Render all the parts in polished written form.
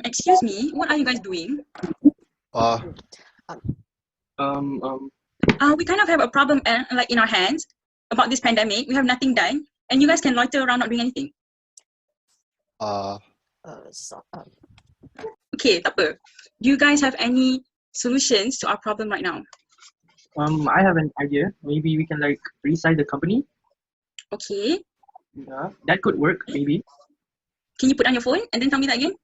Excuse me, what are you guys doing? We kind of have a problem like in our hands about this pandemic. We have nothing done, and you guys can loiter around not doing anything. Okay, tak apa. Do you guys have any solutions to our problem right now? I have an idea. Maybe we can like resize the company. Okay. Yeah, that could work. Maybe. Can you put on your phone and then tell me that again?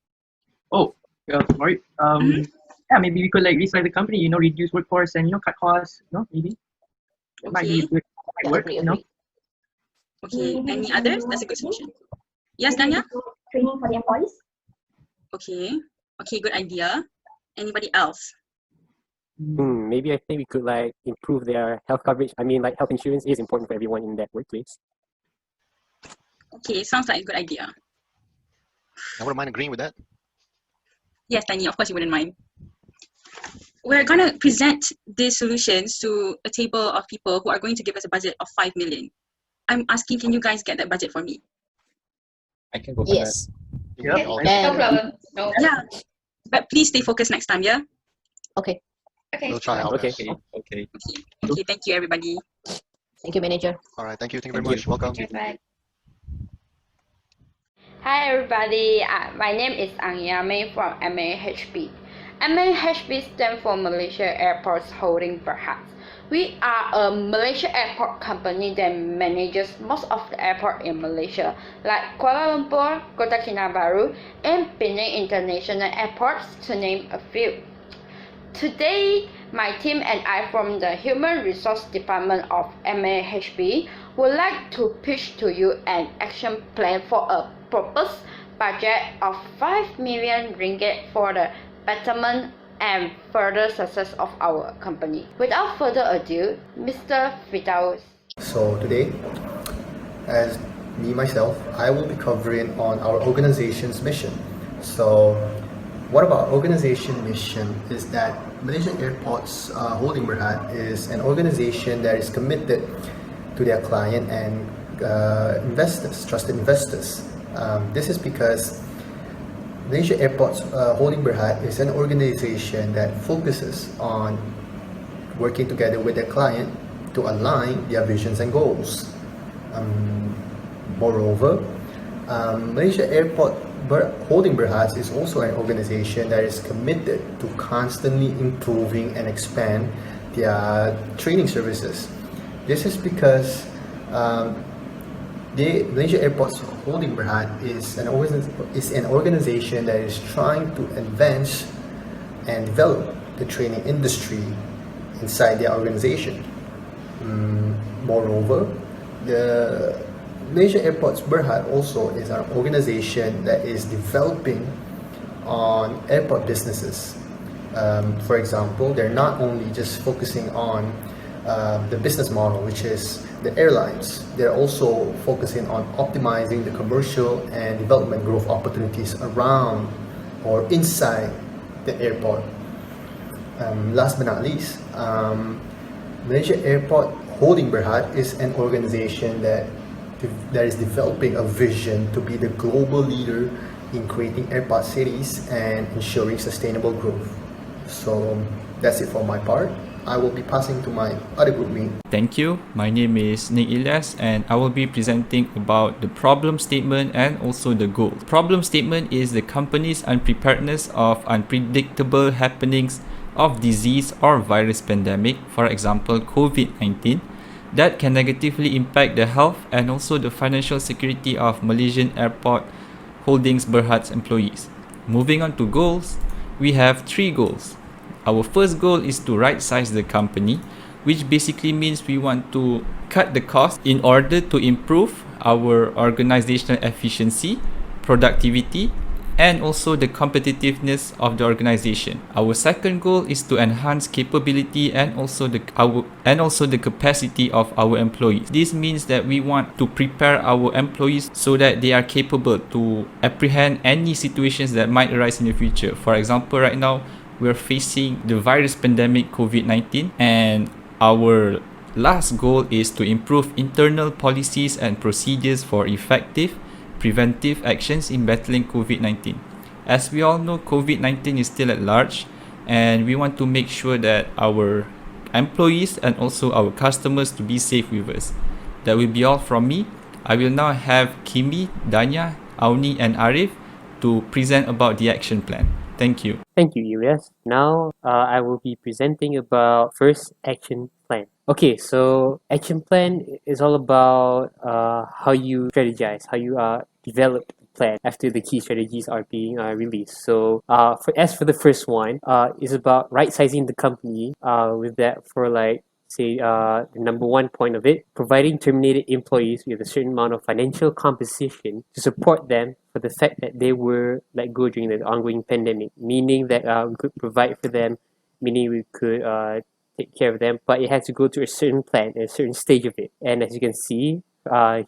Oh, yeah, sorry. Yeah, maybe we could like resize the company. You know, reduce workforce and cut costs. Maybe. It might be good. Might work. Okay. Any others? That's a good solution. Yes, Danya? Training for the employees. Okay. Okay, good idea. Anybody else? Maybe I think we could like improve their health coverage. I mean, like health insurance is important for everyone in that workplace. Okay, sounds like a good idea. I wouldn't mind agreeing with that. Yes, Tanya, of course you wouldn't mind. We're going to present these solutions to a table of people who are going to give us a budget of 5 million. I'm asking, can you guys get that budget for me? I can go for Yes. Yeah. No problem. No. Yeah, but please stay focused next time, yeah? Okay. Okay. We'll try our Okay. best. Okay. Okay, thank you, everybody. Thank you, manager. All right. Thank you very much. Welcome. Okay, bye. Hi everybody, my name is Angyame from MAHB. MAHB stands for Malaysia Airports Holding Berhad. We are a Malaysia airport company that manages most of the airport in Malaysia, like Kuala Lumpur, Kota Kinabalu, and Penang International Airports, to name a few. Today, my team and I from the Human Resource Department of MAHB would like to pitch to you an action plan for a proposed budget of 5 million ringgit for the betterment and further success of our company. Without further ado, Mr. Firdaus. So today, as myself, I will be covering on our organization's mission. So what about organization mission is that Malaysia Airports Holding Berhad is an organization that is committed to their client and investors, trusted investors. This is because Malaysia Airports Holding Berhad is an organization that focuses on working together with their client to align their visions and goals. Moreover, Malaysia Airport Holding Berhad is also an organization that is committed to constantly improving and expand their training services. This is because the Malaysia Airports Holding Berhad is an organization that is trying to advance and develop the training industry inside their organization. Moreover, the Malaysia Airports Berhad also is an organization that is developing on airport businesses. For example, they're not only just focusing on the business model, which is the airlines. They're also focusing on optimizing the commercial and development growth opportunities around or inside the airport. Last but not least, Malaysia Airport Holding Berhad is an organization that is developing a vision to be the global leader in creating airport cities and ensuring sustainable growth. So that's it for my part. I will be passing to my other group mate. Thank you. My name is Nick Ilyas and I will be presenting about the problem statement and also the goal. Problem statement is the company's unpreparedness of unpredictable happenings of disease or virus pandemic, for example COVID-19, that can negatively impact the health and also the financial security of Malaysian Airport Holdings Berhad's employees. Moving on to goals, we have 3 goals. Our first goal is to right-size the company, which basically means we want to cut the cost in order to improve our organizational efficiency, productivity, and also the competitiveness of the organization. Our second goal is to enhance capability and also the capacity of our employees. This means that we want to prepare our employees so that they are capable to apprehend any situations that might arise in the future. For example, right now we're facing the virus pandemic COVID-19, and our last goal is to improve internal policies and procedures for effective preventive actions in battling COVID-19. As we all know, COVID-19 is still at large, and we want to make sure that our employees and also our customers to be safe with us. That will be all from me. I will now have Kimi, Danya, Auni and Arif to present about the action plan. Thank you. Thank you, Ilyas. Now, I will be presenting about first action plan. Okay, so action plan is all about how you strategize, how you develop the plan after the key strategies are being released. So, as for the first one, is about right sizing the company. With that, for like say the number one point of it, providing terminated employees with a certain amount of financial compensation to support them for the fact that they were let go during the ongoing pandemic, meaning that we could provide for them, meaning we could take care of them, but it has to go to a certain plan, a certain stage of it. And as you can see,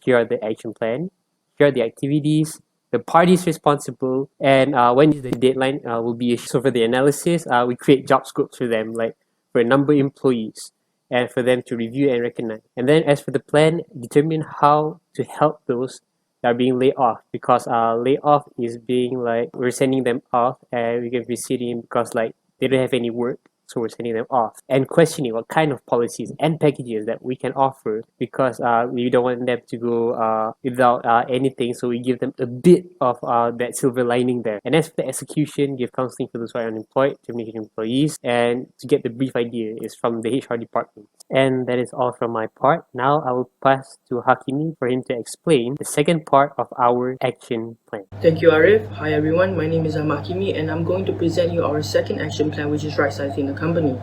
here are the action plan, here are the activities, the parties responsible, and when is the deadline will be issued. So for the analysis, we create job scopes for them, like for a number of employees, and for them to review and recognize. And then as for the plan, determine how to help those that are being laid off, because layoff is being like we're sending them off and we can be sitting because like they don't have any work, so we're sending them off. And questioning what kind of policies and packages that we can offer, because we don't want them to go without anything, so we give them a bit of that silver lining there. And as for the execution, give counseling for those who are unemployed, terminated employees, and to get the brief idea is from the HR department. And that is all from my part. Now I will pass to Hakimi for him to explain the second part of our action plan. Thank you, Arif. Hi everyone, my name is Hakimi and I'm going to present you our second action plan, which is right sizing the company.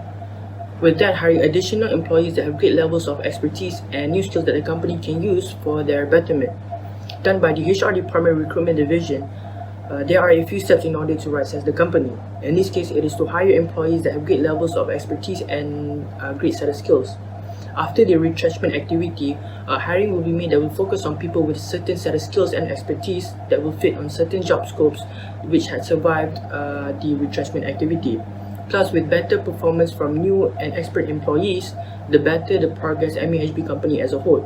With that, hiring additional employees that have great levels of expertise and new skills that the company can use for their betterment. Done by the HR Department Recruitment Division, there are a few steps in order to right size the company. In this case, it is to hire employees that have great levels of expertise and great set of skills. After the retrenchment activity, hiring will be made that will focus on people with a certain set of skills and expertise that will fit on certain job scopes which had survived the retrenchment activity. Plus, with better performance from new and expert employees, the better the progress MAHB company as a whole.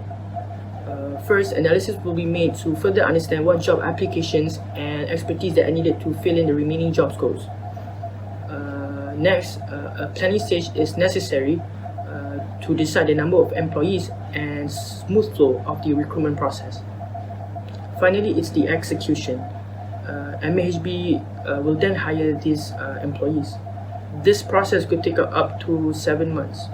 First, analysis will be made to further understand what job applications and expertise that are needed to fill in the remaining job scopes. Next, a planning stage is necessary to decide the number of employees and smooth flow of the recruitment process. Finally, it's the execution. MAHB will then hire these employees. This process could take up to 7 months.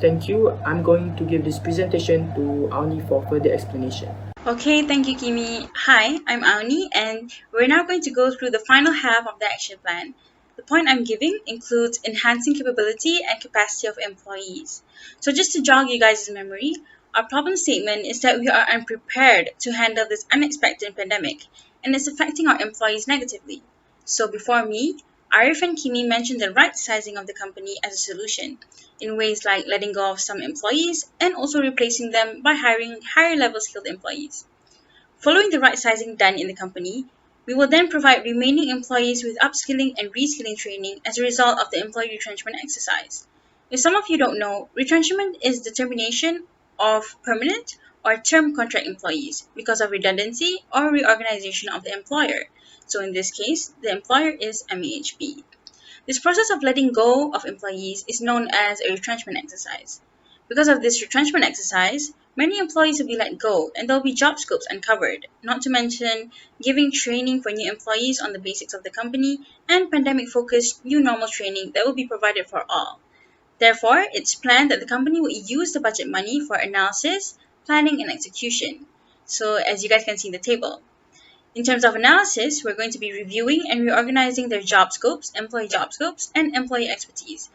Thank you. I'm going to give this presentation to Auni for further explanation. Okay, thank you, Kimi. Hi, I'm Auni, and we're now going to go through the final half of the action plan. The point I'm giving includes enhancing capability and capacity of employees. So just to jog you guys' memory, our problem statement is that we are unprepared to handle this unexpected pandemic, and it's affecting our employees negatively. So before me, Arif and Kimi mentioned the right sizing of the company as a solution, in ways like letting go of some employees and also replacing them by hiring higher level skilled employees. Following the right sizing done in the company, we will then provide remaining employees with upskilling and reskilling training as a result of the employee retrenchment exercise. If some of you don't know, retrenchment is the termination of permanent or term contract employees because of redundancy or reorganization of the employer. So in this case, the employer is MAHB. This process of letting go of employees is known as a retrenchment exercise. Because of this retrenchment exercise, many employees will be let go and there will be job scopes uncovered, not to mention giving training for new employees on the basics of the company and pandemic-focused new normal training that will be provided for all. Therefore, it's planned that the company will use the budget money for analysis, planning, and execution. So as you guys can see in the table. In terms of analysis, we're going to be reviewing and reorganizing their job scopes, and employee expertise.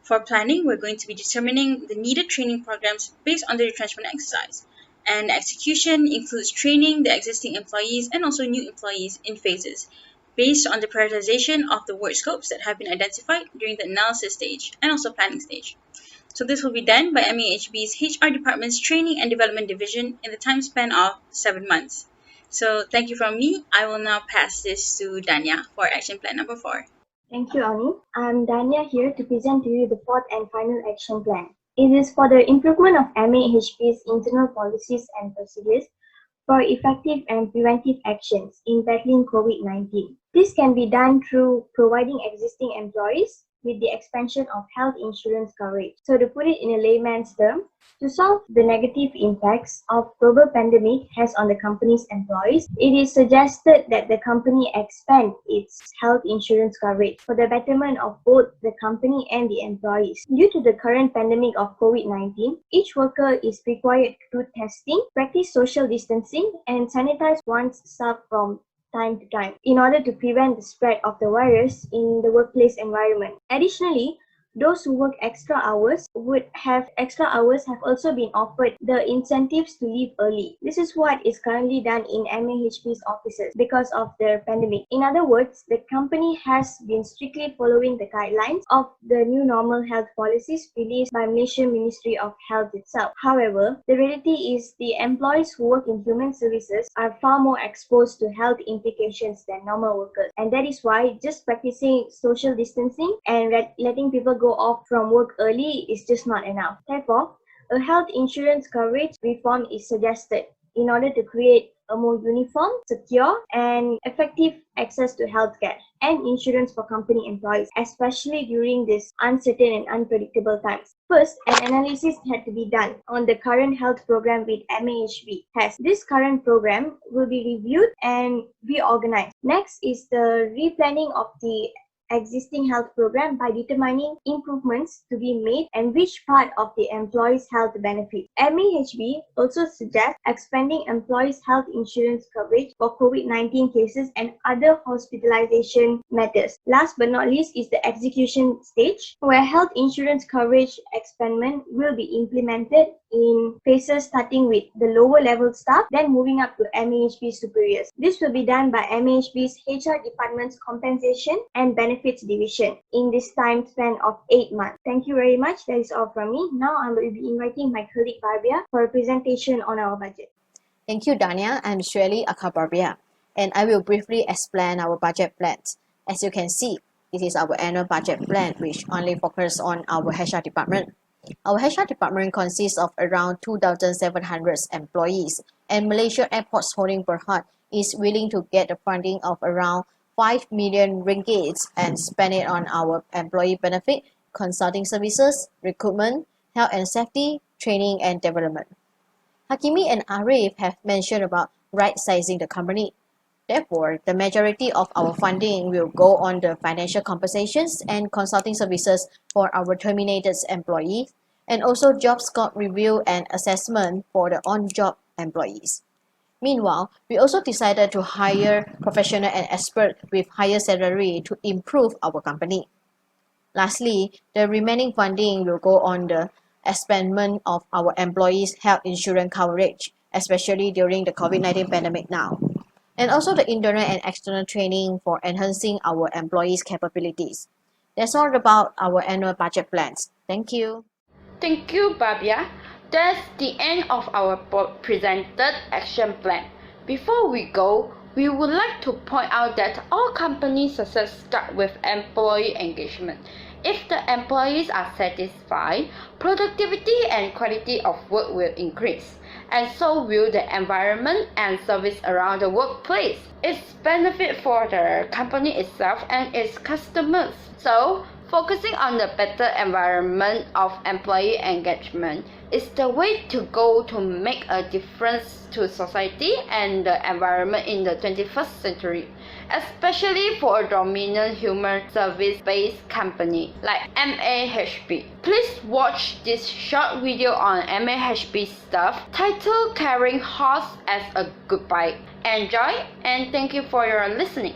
For planning, we're going to be determining the needed training programs based on the retrenchment exercise. And execution includes training the existing employees and also new employees in phases, based on the prioritization of the work scopes that have been identified during the analysis stage and also planning stage. So this will be done by MAHB's HR Department's Training and Development Division in the time span of 7 months. So thank you from me. I will now pass this to Danya for action plan number 4. Thank you, Ani. I'm Danya here to present to you the fourth and final action plan. It is for the improvement of MAHB's internal policies and procedures for effective and preventive actions in battling COVID-19. This can be done through providing existing employees with the expansion of health insurance coverage. So to put it in a layman's term, to solve the negative impacts of global pandemic has on the company's employees, it is suggested that the company expand its health insurance coverage for the betterment of both the company and the employees. Due to the current pandemic of COVID-19, each worker is required to do testing, practice social distancing, and sanitize one's staff from time to time in order to prevent the spread of the virus in the workplace environment. Additionally, those who work extra hours have also been offered the incentives to leave early. This is what is currently done in MAHB's offices because of the pandemic. In other words, the company has been strictly following the guidelines of the new normal health policies released by Malaysian Ministry of Health itself. However, the reality is the employees who work in human services are far more exposed to health implications than normal workers. And that is why just practicing social distancing and letting people go off from work early is just not enough. Therefore, a health insurance coverage reform is suggested in order to create a more uniform, secure, and effective access to healthcare and insurance for company employees, especially during these uncertain and unpredictable times. First, an analysis had to be done on the current health program with MAHB. This current program will be reviewed and reorganized. Next is the replanning of the existing health program by determining improvements to be made and which part of the employee's health benefit. MAHB also suggests expanding employees' health insurance coverage for COVID-19 cases and other hospitalization matters. Last but not least is the execution stage, where health insurance coverage expandment will be implemented in phases starting with the lower level staff, then moving up to MAHB superiors. This will be done by MAHB's HR department's compensation and benefits division in this time span of 8 months. Thank you very much. That is all from me. Now I will be inviting my colleague Barbia for a presentation on our budget. Thank you, Dania. I'm Shirley Akabarbia, and I will briefly explain our budget plans. As you can see, this is our annual budget plan, which only focuses on our HR department. Our HR department consists of around 2,700 employees, and Malaysia Airports Holding Berhad is willing to get the funding of around 5 million ringgit and spend it on our employee benefit, consulting services, recruitment, health and safety, training and development. Hakimi and Arif have mentioned about right-sizing the company. Therefore, the majority of our funding will go on the financial compensations and consulting services for our terminated employees, and also job scope review and assessment for the on-job employees. Meanwhile, we also decided to hire professional and experts with higher salary to improve our company. Lastly, the remaining funding will go on the expandment of our employees' health insurance coverage, especially during the COVID-19 pandemic now, and also the internal and external training for enhancing our employees' capabilities. That's all about our annual budget plans. Thank you. Thank you, Barbia. That's the end of our presented action plan. Before we go, we would like to point out that all company success start with employee engagement. If the employees are satisfied, productivity and quality of work will increase, and so will the environment and service around the workplace. It's benefit for the company itself and its customers. So, focusing on the better environment of employee engagement is the way to go to make a difference to society and the environment in the 21st century, especially for a dominant human service-based company like MAHB. Please watch this short video on MAHB staff titled Carrying Horse as a Goodbye. Enjoy and thank you for your listening.